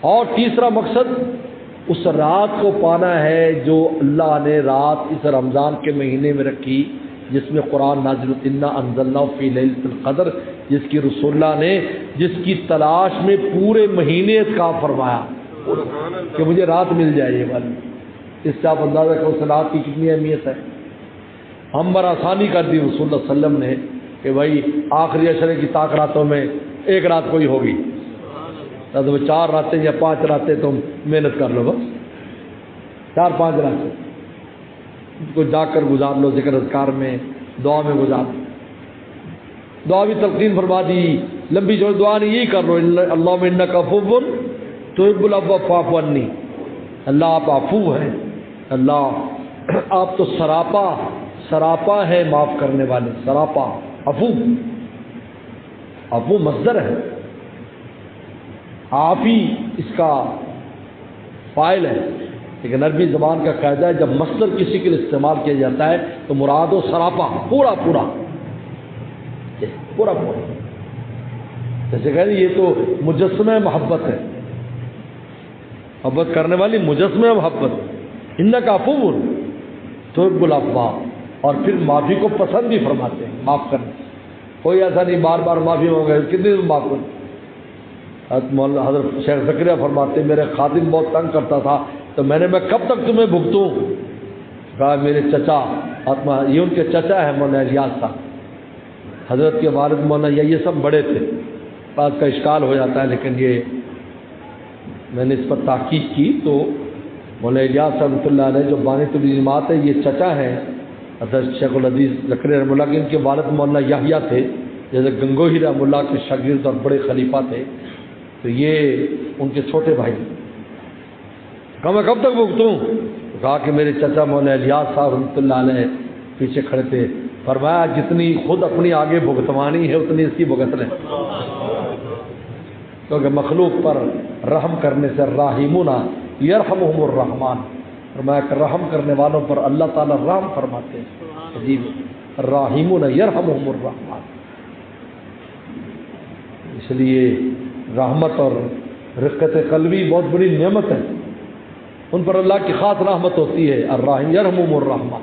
اور تیسرا مقصد اس رات کو پانا ہے جو اللہ نے رات اس رمضان کے مہینے میں رکھی، جس میں قرآن نازل انا انزلناہ فی لیلۃ القدر، جس کی رسول اللہ نے جس کی تلاش میں پورے مہینے اعتکاف فرمایا کہ مجھے رات مل جائے یہ والی۔ اس سے آپ اندازہ کرو اس رات کی کتنی اہمیت ہے۔ ہم پر آسانی کر دی رسول اللہ صلی اللہ علیہ وسلم نے کہ بھائی آخری عشرے کی طاق راتوں میں ایک رات کوئی ہوگی، تو 4 راتیں یا 5 راتیں تم محنت کر لو، بس 4-5 راتیں کو جا کر گزار لو، ذکر اذکار میں دعا میں گزار لو۔ دعا بھی تلقین فرما دی، لمبی جو دعا نہیں یہی کر لو، اللہم انک عفو تحب العفو فاعف عنی، اللہ آپ عفو ہیں، اللہ آپ تو سراپا ہے معاف کرنے والے، سراپا عفو مصدر ہے، عافی اس کا فاعل ہے، لیکن عربی زبان کا قاعدہ ہے جب مصدر کسی کے لیے استعمال کیا جاتا ہے تو مراد و سراپا پورا جیسے کہیں یہ تو مجسمہ محبت ہے، محبت کرنے والی مجسمہ محبت، انک عفو تحب العفو، اور پھر معافی کو پسند بھی فرماتے ہیں، معاف کرنے، کوئی ایسا نہیں بار بار معافی ہو گئے کتنی دن معاف کریں۔ حضرت شیخ زکریا فرماتے ہیں میرے خادم بہت تنگ کرتا تھا تو میں کب تک تمہیں بھگتوں؟ کہا میرے چچا یہ ان کے چچا ہے مولانا الیاس صاحب، حضرت کے والد مولانا یہ سب بڑے تھے، بات کا اشکال ہو جاتا ہے، لیکن یہ میں نے اس پر تحقیق کی تو مولانا الیاس صاحب رحمۃ اللہ علیہ جو بانی تبلیغ جماعت ہے یہ چچا ہیں حضرت شیخ الحدیث زکریا رحمۃ اللہ کے، ان کے والد مولانا یحییٰ تھے جیسے گنگوہی رحمۃ اللہ کے شاگرد اور بڑے خلیفہ تھے، تو یہ ان کے چھوٹے بھائی۔ کہا میں کب تک بھگتوں؟ کہا کہ میرے چچا مولانا الیاس صاحب رحمۃ اللہ علیہ پیچھے کھڑے تھے، فرمایا جتنی خود اپنی آگے بھگتوانی ہے اتنی اس کی بھگت لیں، کیونکہ مخلوق پر رحم کرنے سے راحمون یرحمہم الرحمن، فرمایا کہ رحم کرنے والوں پر اللہ تعالیٰ رحم فرماتے ہیں، عجیب، راحمون یرحمہم الرحمن۔ اس لیے رحمت اور رقت قلبی بہت بڑی نعمت ہے، ان پر اللہ کی خاص رحمت ہوتی ہے، الراحم یرحمہم الرحمن۔